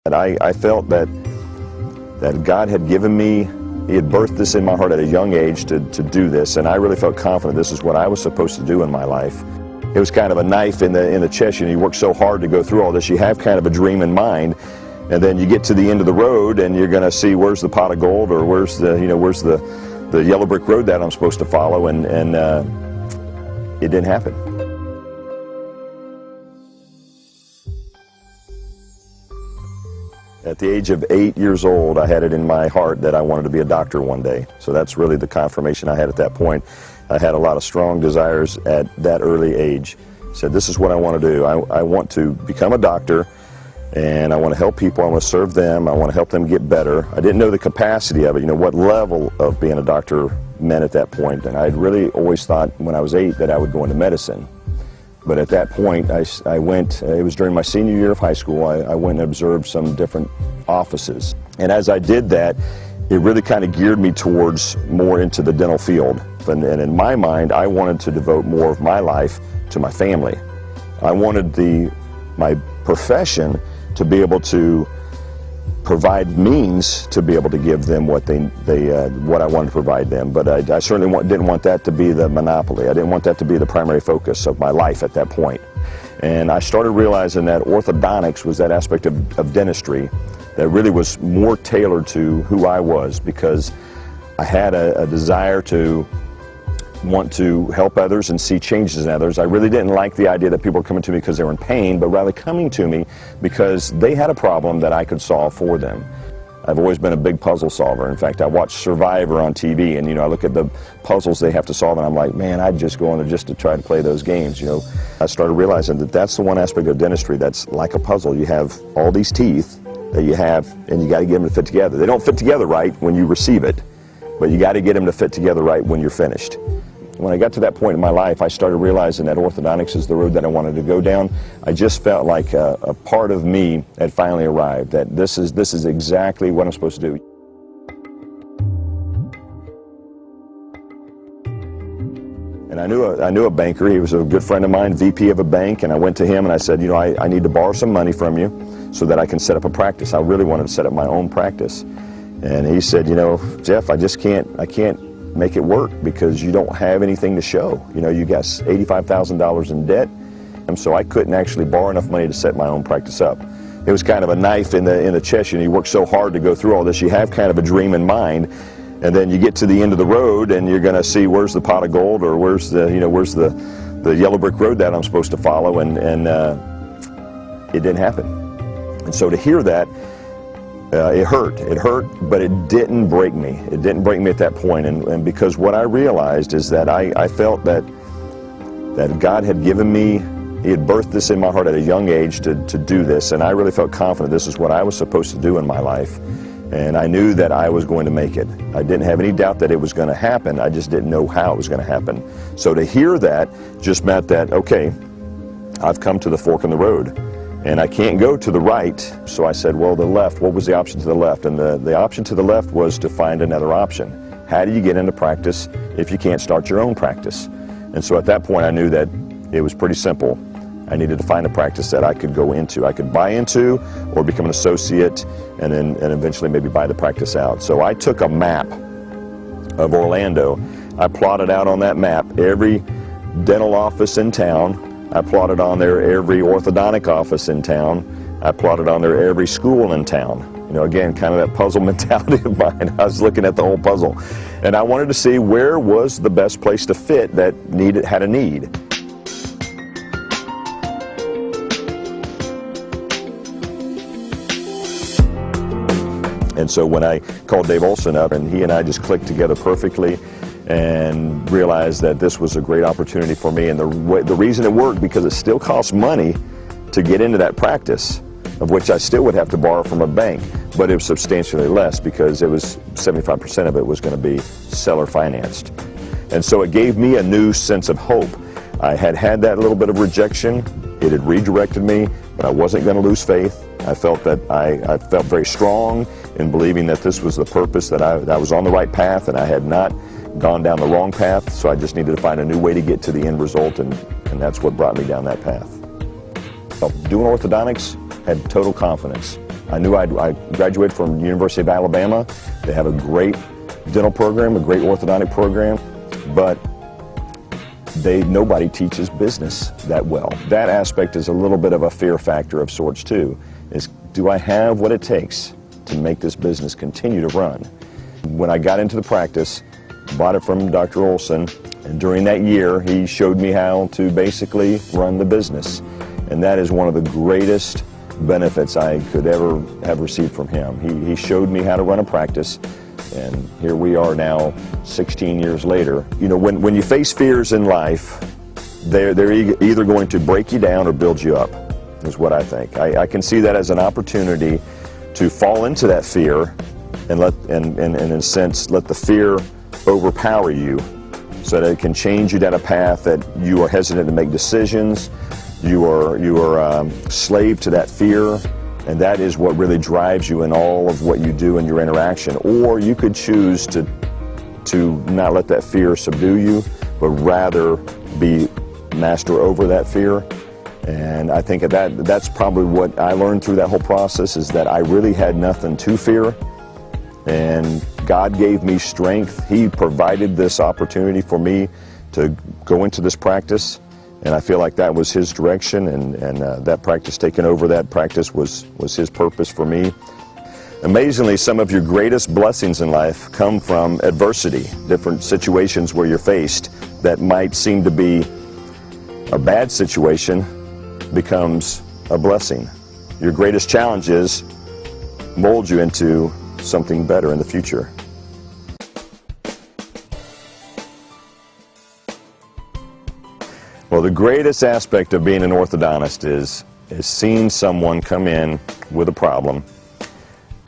And I felt that God had given me, He had birthed this in my heart at a young age to do this, and I really felt confident this is what I was supposed to do in my life. It was kind of a knife in the chest. You know, you work so hard to go through all this, you have kind of a dream in mind, and then you get to the end of the road and you're going to see where's the pot of gold, or where's the yellow brick road that I'm supposed to follow, and it didn't happen. At the age of 8 years old, I had it in my heart that I wanted to be a doctor one day. So that's really the confirmation I had at that point. I had a lot of strong desires at that early age. Said, this is what I want to do. I want to become a doctor, and I want to help people. I want to serve them. I want to help them get better. I didn't know the capacity of it, what level of being a doctor meant at that point. And I'd really always thought when I was 8 that I would go into medicine. But at that point, I went, it was during my senior year of high school, I went and observed some different offices. And as I did that, it really kind of geared me towards more into the dental field. And in my mind, I wanted to devote more of my life to my family. I wanted my profession to be able to provide means to be able to give them what I wanted to provide them. But I certainly didn't want that to be the monopoly. I didn't want that to be the primary focus of my life at that point. And I started realizing that orthodontics was that aspect of dentistry that really was more tailored to who I was, because I had a desire to want to help others and see changes in others. I really didn't like the idea that people were coming to me because they were in pain, but rather coming to me because they had a problem that I could solve for them. I've always been a big puzzle solver. In fact, I watch Survivor on TV, and I look at the puzzles they have to solve, and I'm like, man, I'd just go in there just to try to play those games. I started realizing that that's the one aspect of dentistry that's like a puzzle. You have all these teeth that you have, and you got to get them to fit together. They don't fit together right when you receive it, but you got to get them to fit together right when you're finished. When I got to that point in my life, I started realizing that orthodontics is the road that I wanted to go down. I just felt like a part of me had finally arrived, that this is exactly what I'm supposed to do. And I knew a banker. He was a good friend of mine, VP of a bank, and I went to him and I said, I need to borrow some money from you so that I can set up a practice. I really wanted to set up my own practice. And he said, Jeff, I can't make it work because you don't have anything to show. You got $85,000 in debt, and so I couldn't actually borrow enough money to set my own practice up. It was kind of a knife in the chest. You work so hard to go through all this, you have kind of a dream in mind, and then you get to the end of the road and you're going to see where's the pot of gold, or where's the yellow brick road that I'm supposed to follow, and it didn't happen. And so to hear that, it hurt, but it didn't break me. It didn't break me at that point, and because what I realized is that I felt that God had given me, He had birthed this in my heart at a young age to do this, and I really felt confident this is what I was supposed to do in my life, and I knew that I was going to make it. I didn't have any doubt that it was going to happen. I just didn't know how it was going to happen. So to hear that just meant that, okay, I've come to the fork in the road. And I can't go to the right, so I said, well, the left, what was the option to the left? And the option to the left was to find another option. How do you get into practice if you can't start your own practice? And so at that point I knew that it was pretty simple. I needed to find a practice that I could go into. I could buy into or become an associate and eventually maybe buy the practice out. So I took a map of Orlando. I plotted out on that map every dental office in town. I plotted on there every orthodontic office in town. I plotted on there every school in town. Again, kind of that puzzle mentality of mine. I was looking at the whole puzzle. And I wanted to see where was the best place to fit that had a need. And so when I called Dave Olson up, and he and I just clicked together perfectly, and realized that this was a great opportunity for me. And the reason it worked, because it still costs money to get into that practice, of which I still would have to borrow from a bank, but it was substantially less because it was 75% of it was going to be seller financed. And so it gave me a new sense of hope. I had had that little bit of rejection. It had redirected me, but I wasn't going to lose faith. I felt that I felt very strong in believing that this was the purpose, that I was on the right path, and I had not gone down the wrong path, so I just needed to find a new way to get to the end result, and that's what brought me down that path. Doing orthodontics, had total confidence. I knew I graduated from the University of Alabama. They have a great dental program, a great orthodontic program, but nobody teaches business that well. That aspect is a little bit of a fear factor of sorts too, is do I have what it takes to make this business continue to run? When I got into the practice, bought it from Dr. Olson, and during that year he showed me how to basically run the business. And that is one of the greatest benefits I could ever have received from him. He showed me how to run a practice, and here we are now 16 years later. You know, when you face fears in life, they're either going to break you down or build you up, is what I think. I can see that as an opportunity to fall into that fear and in a sense, let the fear overpower you so that it can change you down a path that you are hesitant to make decisions. You are slave to that fear, and that is what really drives you in all of what you do in your interaction. Or you could choose to not let that fear subdue you, but rather be master over that fear. And I think that's probably what I learned through that whole process, is that I really had nothing to fear, and God gave me strength. He provided this opportunity for me to go into this practice. And I feel like that was His direction, and that practice, taking over that practice, was His purpose for me. Amazingly, some of your greatest blessings in life come from adversity, different situations where you're faced that might seem to be a bad situation becomes a blessing. Your greatest challenges mold you into something better in the future. Well, the greatest aspect of being an orthodontist is seeing someone come in with a problem.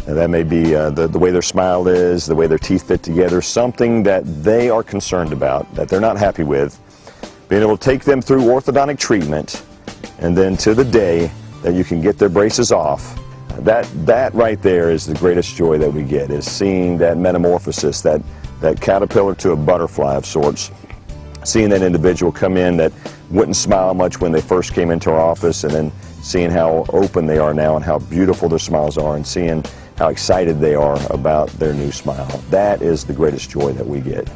And that may be the way their smile is, the way their teeth fit together, something that they are concerned about, that they're not happy with. Being able to take them through orthodontic treatment, and then to the day that you can get their braces off. That right there is the greatest joy that we get, is seeing that metamorphosis, that caterpillar to a butterfly of sorts. Seeing that individual come in that wouldn't smile much when they first came into our office, and then seeing how open they are now and how beautiful their smiles are, and seeing how excited they are about their new smile. That is the greatest joy that we get.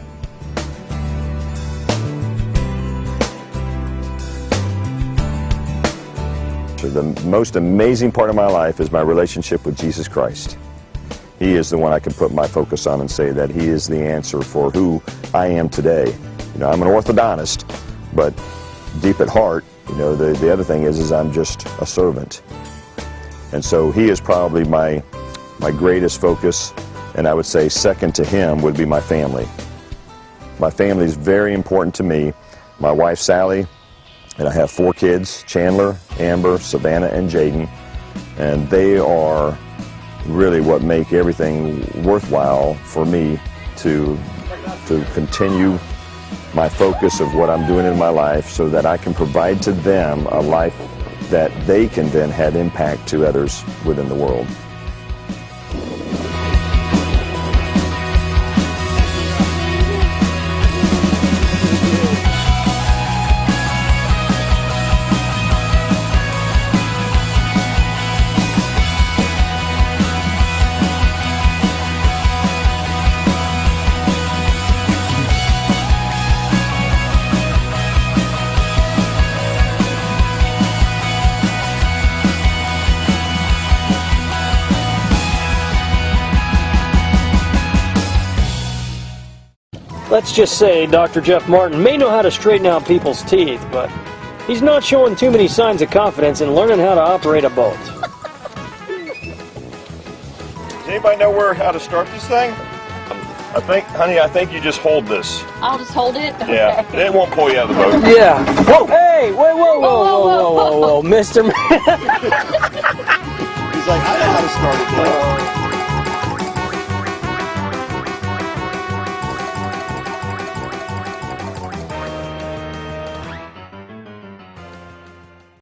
So the most amazing part of my life is my relationship with Jesus Christ. He is the one I can put my focus on and say that He is the answer for who I am today. You know, I'm an orthodontist, but deep at heart, you know, the other thing is I'm just a servant. And so He is probably my greatest focus, and I would say second to Him would be my family. My family is very important to me. My wife, Sally, and I have 4 kids, Chandler, Amber, Savannah, and Jaden, and they are really what make everything worthwhile for me to continue my focus of what I'm doing in my life, so that I can provide to them a life that they can then have impact to others within the world. Let's just say Dr. Jeff Martin may know how to straighten out people's teeth, but he's not showing too many signs of confidence in learning how to operate a boat. Does anybody know how to start this thing? I think you just hold this. I'll just hold it? Okay. Yeah, it won't pull you out of the boat. Yeah. Whoa! Hey! Whoa, Mr. He's like, I know how to start it.